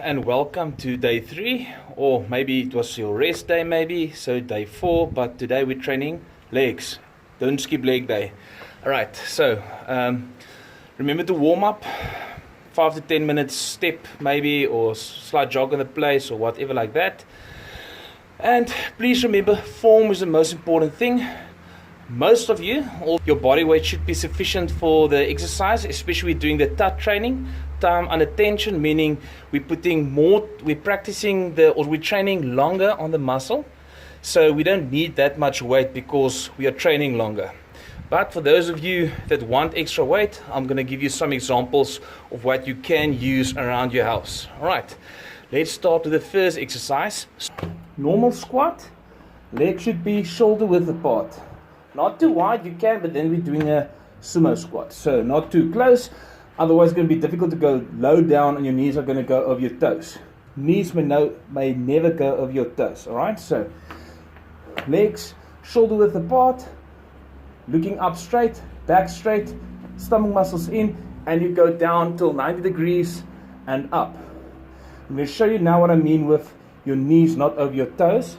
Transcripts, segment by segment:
and welcome to day 3, or maybe it was your rest day, maybe so day 4, but today we're training legs. Don't skip leg day. Alright, so remember to warm up 5 to 10 minutes step maybe, or slight jog in the place or whatever like that. And please remember, form is the most important thing. Most of you, all your body weight should be sufficient for the exercise, especially doing the TUT training, time under tension, meaning we're practicing we're training longer on the muscle. So we don't need that much weight because we are training longer. But for those of you that want extra weight, I'm going to give you some examples of what you can use around your house. Alright, let's start with the first exercise. Normal squat, legs should be shoulder width apart. Not too wide, you can, but then we're doing a sumo squat. So not too close, otherwise it's going to be difficult to go low down and your knees are going to go over your toes. Knees may never go over your toes, alright? So legs, shoulder width apart, looking up straight, back straight, stomach muscles in, and you go down till 90 degrees and up. I'm going to show you now what I mean with your knees not over your toes.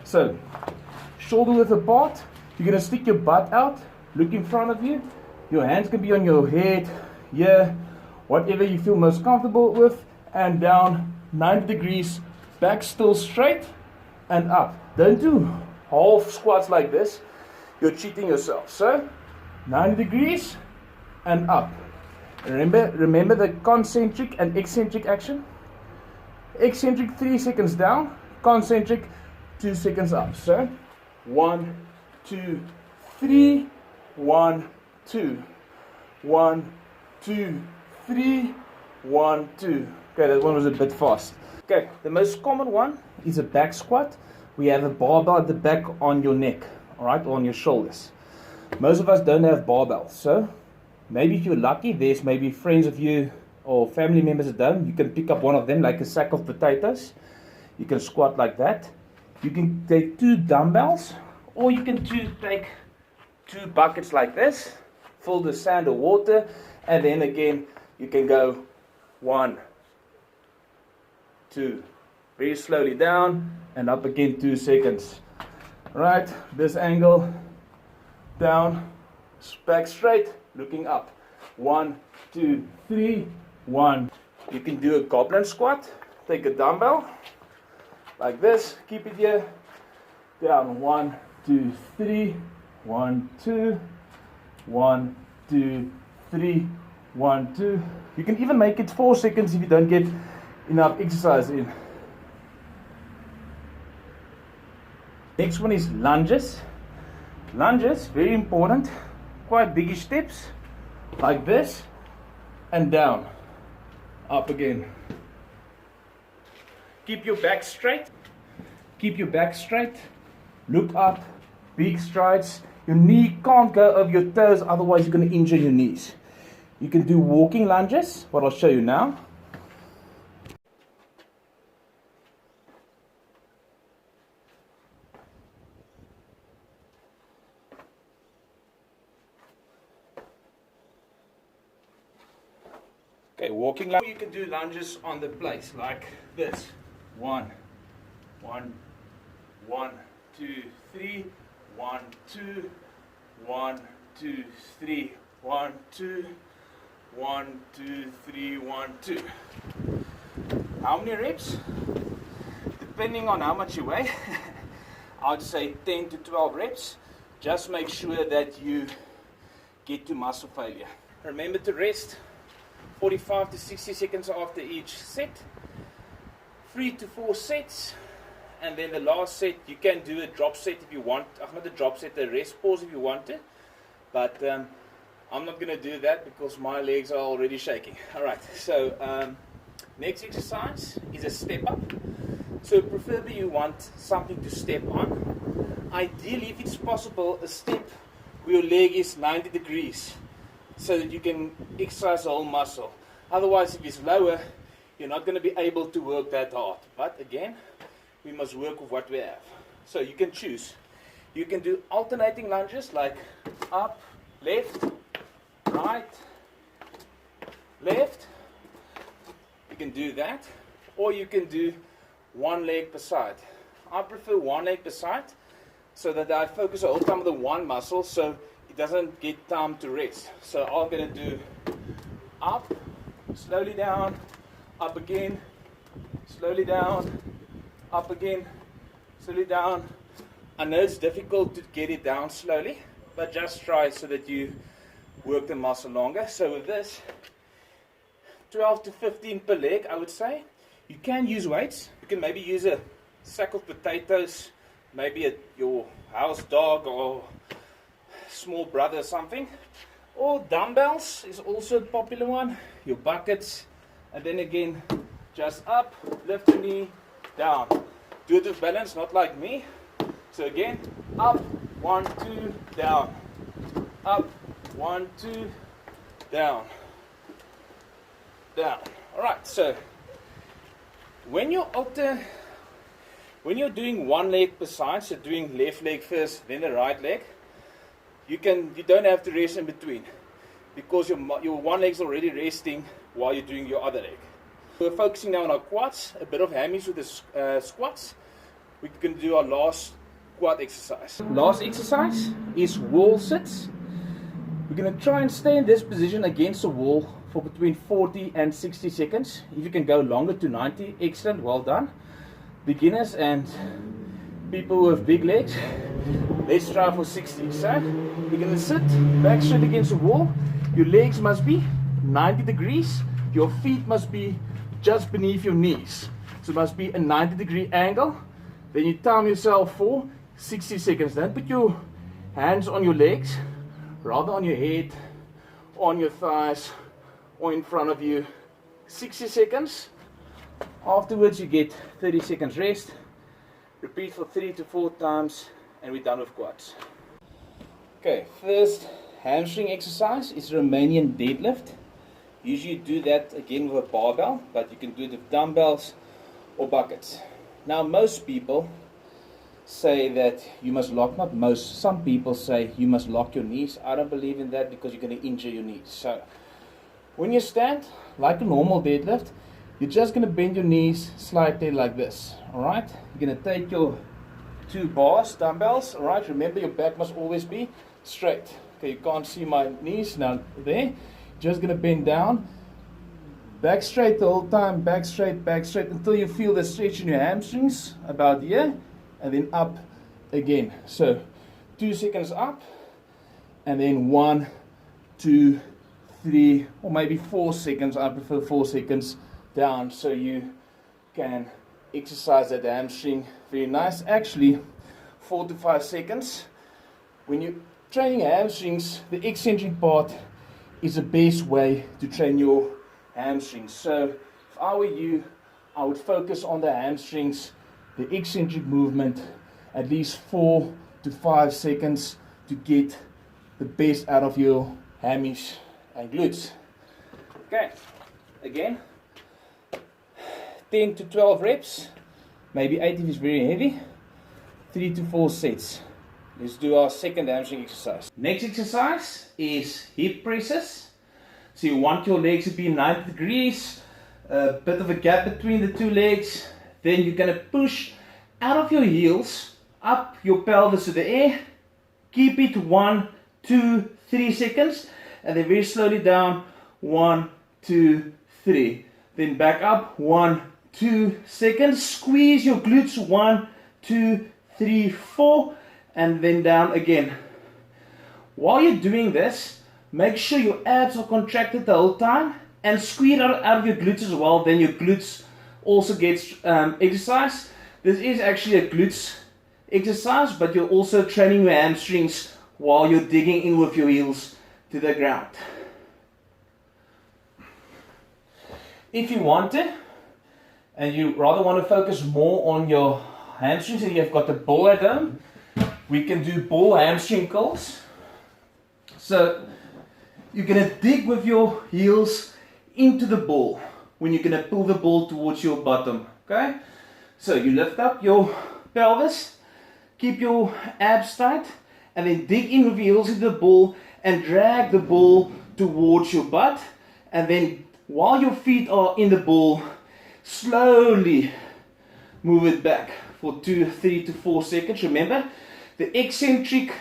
So shoulder width apart, you're going to stick your butt out, look in front of you, your hands can be on your head, here, whatever you feel most comfortable with, and down 90 degrees, back still straight, and up. Don't do half squats like this, you're cheating yourself. So 90 degrees and up. Remember the concentric and eccentric action. Eccentric 3 seconds down, concentric 2 seconds up. So 1, 2, 3, 1, 2, 1, 2, 3, 1, 2. Okay, that one was a bit fast. Okay, the most common one is a back squat. We have a barbell at the back on your neck, alright, or on your shoulders. Most of us don't have barbells, so maybe if you're lucky, there's maybe friends of you or family members at home, you can pick up one of them like a sack of potatoes. You can squat like that. You can take 2 dumbbells, or you can take 2 buckets like this, fill the sand or water, and then again you can go 1, 2, very slowly down and up again 2 seconds. Right, this angle, down, back straight, looking up. 1, 2, 3, 1. You can do a goblin squat, take a dumbbell like this, keep it here, down 1, 2, 3, 1, 2, 1, 2, 3, 1, 2. You can even make it 4 seconds if you don't get enough exercise in. Next one is lunges. Lunges, very important, quite biggish steps, like this, and down, up again. Keep your back straight, look up, big strides. Your knee can't go over your toes, otherwise you're going to injure your knees. You can do walking lunges, what I'll show you now. Okay, walking lunge. You can do lunges on the place like this. 1, 1, 1, 2, 3, 1, 2, 1, 2, 3, 1, 2, 1, 2, 3, 1, 2. How many reps? Depending on how much you weigh, I'd say 10 to 12 reps. Just make sure that you get to muscle failure. Remember to rest 45 to 60 seconds after each set, 3 to 4 sets, and then the last set you can do a drop set if you want. Not a drop set, a rest pause if you want it, but I'm not going to do that because my legs are already shaking. Alright, so next exercise is a step up. So preferably you want something to step on. Ideally, if it's possible, a step where your leg is 90 degrees. So that you can exercise the whole muscle. Otherwise, if it's lower, you're not going to be able to work that hard. But again, we must work with what we have. So you can choose. You can do alternating lunges like up, left, right, left, can do that, or you can do one leg per side. I prefer one leg per side so that I focus the whole time on the one muscle so it doesn't get time to rest. So I'm going to do up, slowly down, up again, slowly down, up again, slowly down. I know it's difficult to get it down slowly, but just try so that you work the muscle longer. So with this, 12 to 15 per leg, I would say. You can use weights. You can maybe use a sack of potatoes, maybe your house dog or small brother or something. Or dumbbells is also a popular one. Your buckets, and then again, just up, lift your knee, down. Do it with balance, not like me. So again, up, 1, 2, down. Up, 1, 2, down. Down. Alright, so when you're doing one leg per side, so doing left leg first, then the right leg, you don't have to rest in between because your one leg's already resting while you're doing your other leg. We're focusing now on our quads, a bit of hammies with the squats. We're going to do our last quad exercise. Last exercise is wall sits. We're going to try and stay in this position against the wall for between 40 and 60 seconds. If you can go longer to 90, excellent, well done. Beginners and people who have big legs, let's try for 60. So you're going to sit back straight against the wall. Your legs must be 90 degrees. Your feet must be just beneath your knees. So it must be a 90-degree angle. Then you time yourself for 60 seconds. Don't put your hands on your legs, rather on your head, on your thighs, or in front of you. 60 seconds. Afterwards you get 30 seconds rest. Repeat for 3 to 4 times and we're done with quads. Okay, first hamstring exercise is Romanian deadlift. Usually you do that again with a barbell, but you can do it with dumbbells or buckets. Now most people say that you must lock, not most, some people say you must lock your knees. I don't believe in that because you're going to injure your knees. So when you stand like a normal deadlift, you're just going to bend your knees slightly like this. Alright, you're going to take your 2 bars, dumbbells. Alright, remember your back must always be straight. Okay, you can't see my knees now there. Just going to bend down, back straight the whole time, back straight until you feel the stretch in your hamstrings about here, and then up again. So 2 seconds up, and then 1, 2, 3, or maybe 4 seconds. I prefer 4 seconds down, so you can exercise that hamstring very nice. Actually, 4 to 5 seconds. When you're training hamstrings, the eccentric part is the best way to train your hamstrings. So if I were you, I would focus on the hamstrings, the eccentric movement, at least 4 to 5 seconds to get the best out of your hammies and glutes. Okay, again, 10 to 12 reps, maybe 8 if it's very heavy, 3 to 4 sets. Let's do our second hamstring exercise. Next exercise is hip presses. So you want your legs to be 90 degrees, a bit of a gap between the 2 legs. Then you're going to push out of your heels, up your pelvis to the air. Keep it 1, 2, 3 seconds. And then very slowly down, 1, 2, 3. Then back up, 1, 2 seconds. Squeeze your glutes, 1, 2, 3, 4. And then down again. While you're doing this, make sure your abs are contracted the whole time and squeeze out of your glutes as well. Then your glutes also gets exercise. This is actually a glutes exercise, but you're also training your hamstrings while you're digging in with your heels to the ground. If you want to, and you rather want to focus more on your hamstrings and you've got the ball at home, we can do ball hamstring curls. So you're going to dig with your heels into the ball when you're going to pull the ball towards your bottom. Okay? So you lift up your pelvis, keep your abs tight, and then dig in with your heels into the ball and drag the ball towards your butt. And then while your feet are in the ball, slowly move it back for 3 to 4 seconds. Remember, the eccentric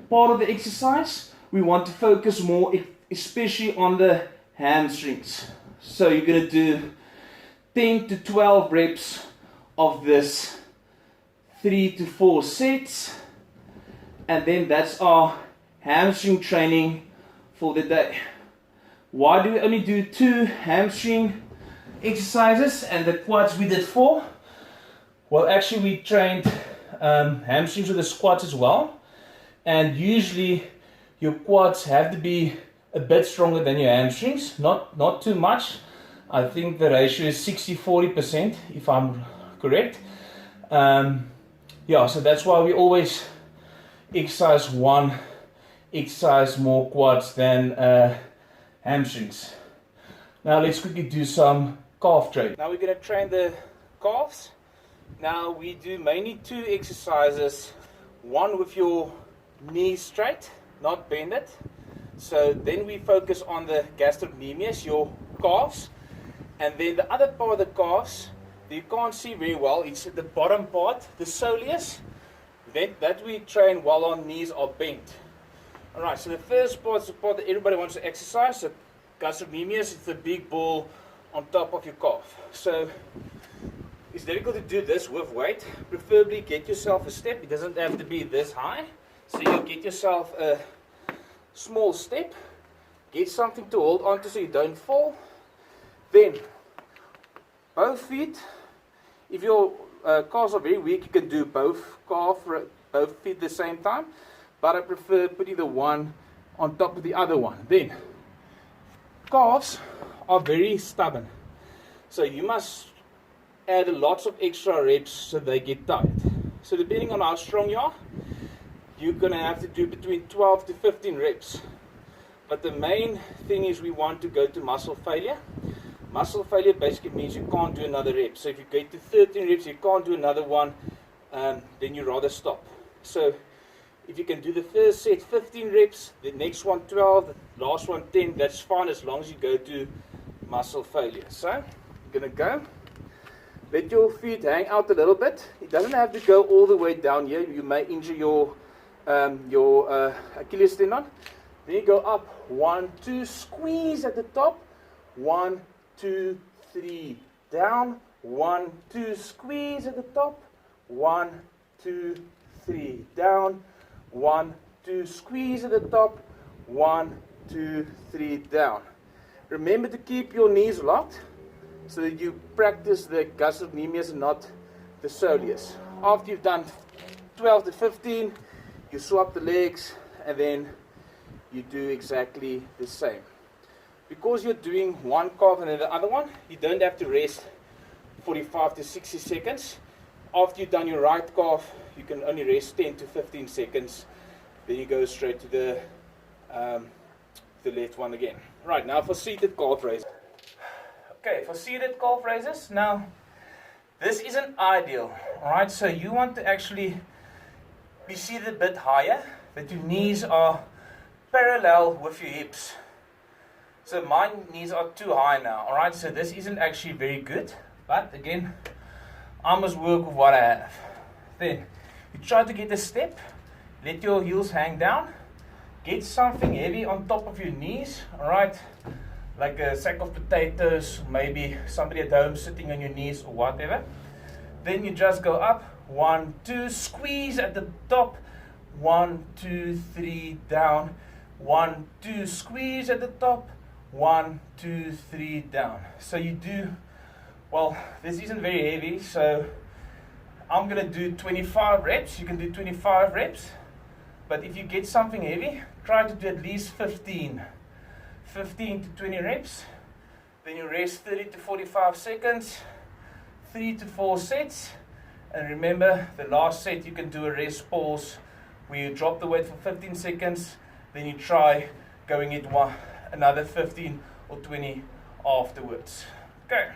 part of the exercise, we want to focus more, especially on the hamstrings. So you're going to do 10 to 12 reps of this 3 to 4 sets, and then that's our hamstring training for the day. Why do we only do 2 hamstring exercises and the quads we did 4? Well, actually we trained hamstrings with the squats as well, and usually your quads have to be a bit stronger than your hamstrings, not too much. I think the ratio is 60-40% if I'm correct. Yeah, so that's why we always exercise more quads than hamstrings. Now let's quickly do some calf training. Now we're going to train the calves. Now we do mainly 2 exercises, one with your knees straight, not bended. So then we focus on the gastrocnemius, your calves, and then the other part of the calves you can't see very well, it's the bottom part, the soleus, that we train while our knees are bent. Alright, so the first part is the part that everybody wants to exercise. So gastrocnemius is the big ball on top of your calf. So it's difficult to do this with weight. Preferably get yourself a step. It doesn't have to be this high. So you get yourself a small step. Get something to hold on to so you don't fall. Then both feet. If your calves are very weak, you can do both feet at the same time. But I prefer putting the one on top of the other one. Then calves are very stubborn. So you must add lots of extra reps so they get tight. So depending on how strong you are, you're going to have to do between 12 to 15 reps. But the main thing is we want to go to muscle failure. Muscle failure basically means you can't do another rep. So if you get to 13 reps, you can't do another one, then you rather stop. So if you can do the first set 15 reps, the next one 12, the last one 10, that's fine as long as you go to muscle failure. So you're going to go. Let your feet hang out a little bit. It doesn't have to go all the way down here. You may injure your Achilles tendon. Then you go up, 1, 2, squeeze at the top, 1, 2, 3, down, 1, 2, squeeze at the top, 1, 2, 3, down, 1, 2, squeeze at the top, 1, 2, 3, down. Remember to keep your knees locked so that you practice the gastrocnemius and not the soleus. After you've done 12 to 15, you swap the legs and then you do exactly the same. Because you're doing one calf and then the other one, you don't have to rest 45 to 60 seconds. After you've done your right calf, you can only rest 10 to 15 seconds. Then you go straight to the left one again. Right, now for seated calf raises. Okay, for seated calf raises, now this isn't ideal. Alright, so you want to actually be seated a bit higher, that your knees are parallel with your hips. So my knees are too high now. Alright, so this isn't actually very good. But again, I must work with what I have. Then you try to get a step, let your heels hang down, get something heavy on top of your knees, alright, like a sack of potatoes, maybe somebody at home sitting on your knees or whatever. Then you just go up, 1, 2, squeeze at the top, 1, 2, 3, down, 1, 2, squeeze at the top, 1, 2, 3, down. So you do, well, this isn't very heavy, so I'm going to do 25 reps. You can do 25 reps, but if you get something heavy, try to do at least 15 to 20 reps. Then you rest 30 to 45 seconds, 3 to 4 sets, and remember the last set you can do a rest pause where you drop the weight for 15 seconds, then you try going it another 15 or 20 afterwards. Okay.